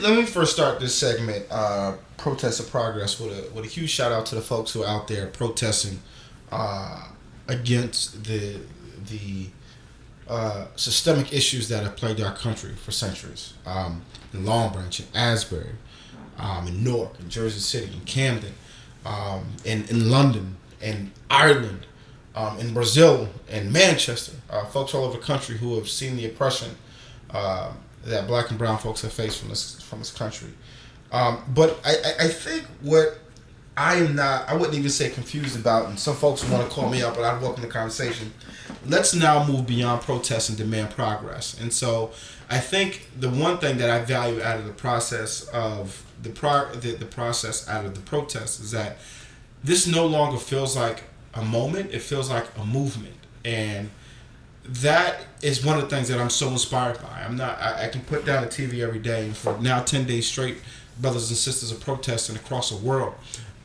Let me first start this segment, protest of progress, with a huge shout out to the folks who are out there protesting uh, against the systemic issues that have plagued our country for centuries. In Long Branch, in Asbury, in Newark, in Jersey City, in Camden, in London, in Ireland, in Brazil, in Manchester, folks all over the country who have seen the oppression uh, that black and brown folks have faced from this country. But I think what I am not, I wouldn't even say confused about, and some folks want to call me up, but I'd welcome the conversation. Let's now move beyond protest and demand progress. And so I think the one thing that I value out of the process of the process out of the protest is that this no longer feels like a moment, it feels like a movement. And that is one of the things that I'm so inspired by. I can put down the TV every day, and for now 10 days straight, brothers and sisters are protesting across the world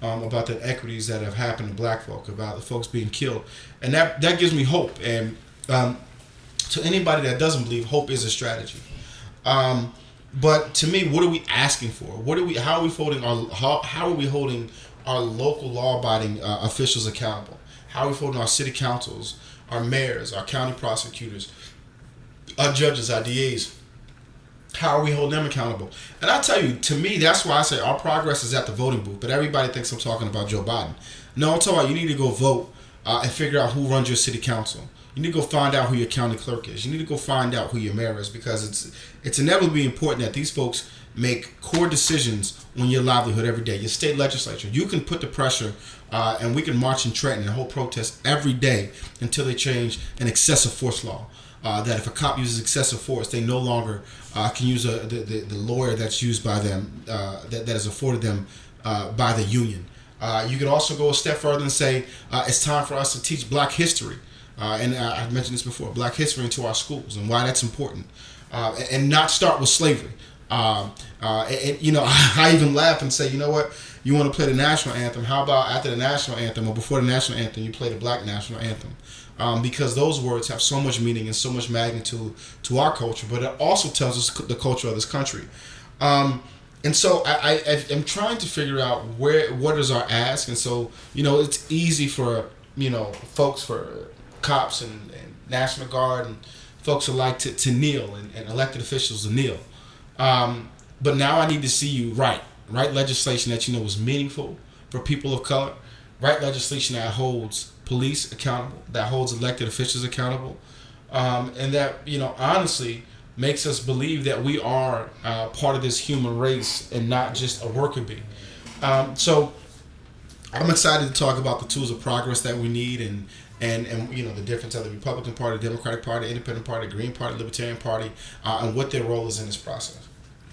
about the equities that have happened to black folk, about the folks being killed. And that gives me hope. And to anybody that doesn't believe, hope is a strategy. But to me, what are we asking for? How are we holding our local law-abiding officials accountable? How are we holding our city councils, our mayors, our county prosecutors, our judges, our DAs? How are we holding them accountable? And I tell you, to me, that's why I say our progress is at the voting booth. But everybody thinks I'm talking about Joe Biden. No, I'm talking about you need to go vote and figure out who runs your city council. You need to go find out who your county clerk is. You need to go find out who your mayor is, because it's inevitably important that these folks make core decisions on your livelihood every day. Your state legislature, you can put the pressure, and we can march in Trenton and hold protests every day until they change an excessive force law. That if a cop uses excessive force, they no longer can use the lawyer that's used by them, that is afforded them by the union. You could also go a step further and say it's time for us to teach black history. And I've mentioned this before, black history into our schools and why that's important. And not start with slavery. I even laugh and say, you know what? You want to play the national anthem? How about after the national anthem or before the national anthem, you play the black national anthem? Because those words have so much meaning and so much magnitude to our culture, but it also tells us the culture of this country. And so I am trying to figure out what is our ask. And so, it's easy for, folks, for cops and National Guard and folks alike to kneel, and elected officials to kneel. But now I need to see you write legislation that is meaningful for people of color, write legislation that holds police accountable, that holds elected officials accountable, and that honestly makes us believe that we are part of this human race and not just a worker bee. So I'm excited to talk about the tools of progress that we need, and the difference of the Republican Party, Democratic Party, Independent Party, Green Party, Libertarian Party, and what their role is in this process.